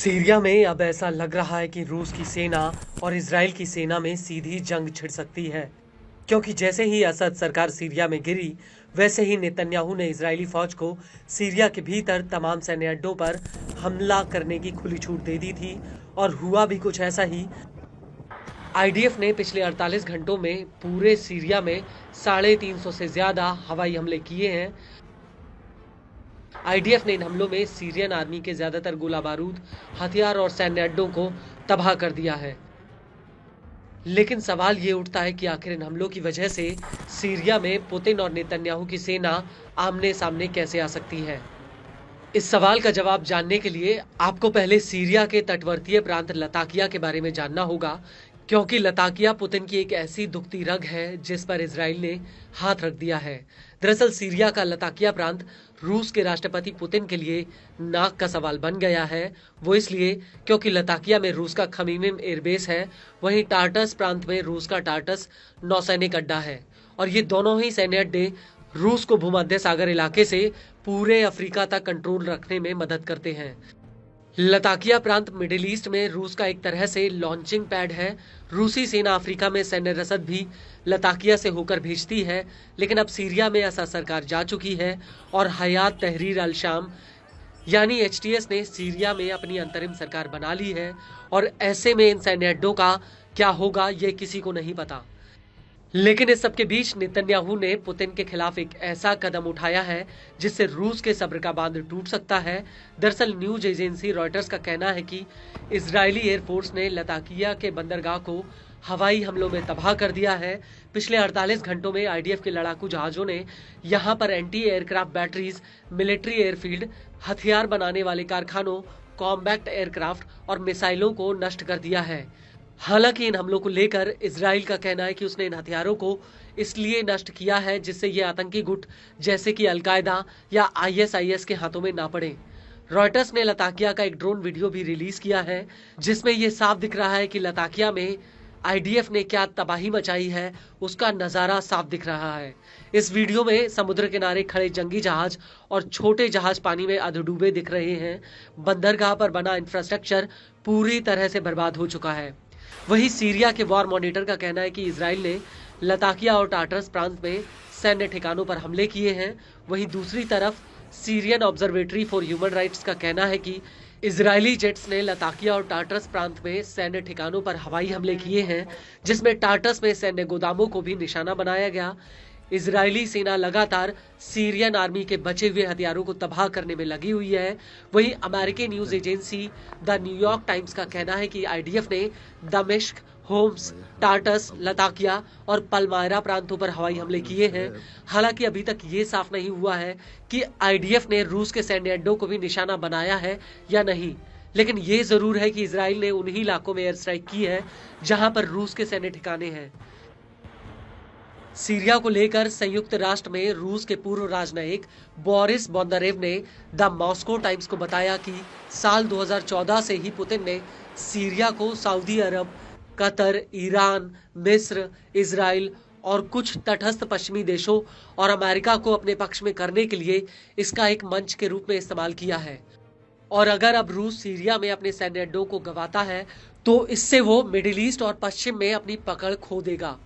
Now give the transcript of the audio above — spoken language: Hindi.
सीरिया में अब ऐसा लग रहा है कि रूस की सेना और इजराइल की सेना में सीधी जंग छिड़ सकती है, क्योंकि जैसे ही असद सरकार सीरिया में गिरी, वैसे ही नेतन्याहू ने इजरायली फौज को सीरिया के भीतर तमाम सैन्य अड्डों पर हमला करने की खुली छूट दे दी थी। और हुआ भी कुछ ऐसा ही। आईडीएफ ने पिछले 48 घंटों में पूरे सीरिया में 350 से ज्यादा हवाई हमले किए हैं। आईडीएफ ने इन हमलों में सीरियन आर्मी के ज्यादातर गोला बारूद, हथियार और सैन्य अड्डों को तबाह कर दिया है। लेकिन सवाल ये उठता है कि आखिर इन हमलों की वजह से सीरिया में पुतिन और नेतन्याहू की सेना आमने सामने कैसे आ सकती है। इस सवाल का जवाब जानने के लिए आपको पहले सीरिया के तटवर्तीय प्रांत लताकिया के बारे में जानना होगा, क्योंकि लताकिया पुतिन की एक ऐसी दुखती रग है जिस पर इजराइल ने हाथ रख दिया है। दरअसल सीरिया का लताकिया प्रांत रूस के राष्ट्रपति पुतिन के लिए नाक का सवाल बन गया है। वो इसलिए क्योंकि लताकिया में रूस का खमीमिम एयरबेस है, वहीं टार्टस प्रांत में रूस का टार्टस नौसैनिक अड्डा है। और ये दोनों ही सैन्य अड्डे रूस को भूमध्य सागर इलाके से पूरे अफ्रीका तक कंट्रोल रखने में मदद करते हैं। लताकिया प्रांत मिडिल ईस्ट में रूस का एक तरह से लॉन्चिंग पैड है। रूसी सेना अफ्रीका में सैन्य रसद भी लताकिया से होकर भेजती है, लेकिन अब सीरिया में असद सरकार जा चुकी है और हयात तहरीर अल शाम यानी एचटीएस ने सीरिया में अपनी अंतरिम सरकार बना ली है। और ऐसे में इन सैन्य अड्डों का क्या होगा ये किसी को नहीं पता। लेकिन इस सबके बीच नेतन्याहू ने पुतिन के खिलाफ एक ऐसा कदम उठाया है जिससे रूस के सब्र का बांध टूट सकता है। दरअसल न्यूज एजेंसी रॉयटर्स का कहना है कि इजरायली एयरफोर्स ने लताकिया के बंदरगाह को हवाई हमलों में तबाह कर दिया है। पिछले 48 घंटों में आईडीएफ के लड़ाकू जहाजों ने यहां पर anti aircraft batteries, military airfield, हथियार बनाने वाले कारखानों, कॉम्बैक्ट एयरक्राफ्ट और मिसाइलों को नष्ट कर दिया है। हालांकि इन हमलों को लेकर इजराइल का कहना है कि उसने इन हथियारों को इसलिए नष्ट किया है जिससे ये आतंकी गुट जैसे कि अलकायदा या आईएसआईएस के हाथों में ना पड़े। रॉयटर्स ने लताकिया का एक ड्रोन वीडियो भी रिलीज किया है जिसमें यह साफ दिख रहा है कि लताकिया में आईडीएफ ने क्या तबाही मचाई है, उसका नजारा साफ दिख रहा है। इस वीडियो में समुद्र किनारे खड़े जंगी जहाज और छोटे जहाज पानी में अधडूबे दिख रहे हैं। बंदरगाह पर बना इंफ्रास्ट्रक्चर पूरी तरह से बर्बाद हो चुका है। वहीं सीरिया के वॉर मॉनिटर का कहना है कि इजराइल ने लताकिया और टार्टस प्रांत में सैन्य ठिकानों पर हमले किए हैं। वहीं दूसरी तरफ Syrian observatory for human rights का कहना है कि इजरायली जेट्स ने लताकिया और टार्टस प्रांत में सैन्य ठिकानों पर हवाई हमले किए हैं, जिसमें टार्टस में सैन्य गोदामों को भी निशाना बनाया गया। इजरायली सेना लगातार सीरियन आर्मी के बचे हुए हथियारों को तबाह करने में लगी हुई है। वहीं अमेरिकी news agency the New York times का कहना है कि आईडीएफ ने दमिश्क, होम्स, टार्टस, लताकिया और पलमायरा प्रांतों पर हवाई हमले किए हैं। हालांकि अभी तक ये साफ नहीं हुआ है कि आईडीएफ ने रूस के सैन्य अड्डों को भी निशाना बनाया है या नहीं। लेकिन ये जरूर है कि इजराइल ने उन्हीं इलाकों में एयर स्ट्राइक की है जहां पर रूस के सैन्य ठिकाने हैं। सीरिया को लेकर संयुक्त राष्ट्र में रूस के पूर्व राजनयिक बोरिस बोंदारेव ने द मॉस्को टाइम्स को बताया कि साल 2014 से ही पुतिन ने सीरिया को सऊदी अरब, कतर, ईरान, मिस्र, इजराइल और कुछ तटस्थ पश्चिमी देशों और अमेरिका को अपने पक्ष में करने के लिए इसका एक मंच के रूप में इस्तेमाल किया है। और अगर अब रूस सीरिया में अपने सैन्य अड्डों को गंवाता है तो इससे वो मिडिल ईस्ट और पश्चिम में अपनी पकड़ खो देगा।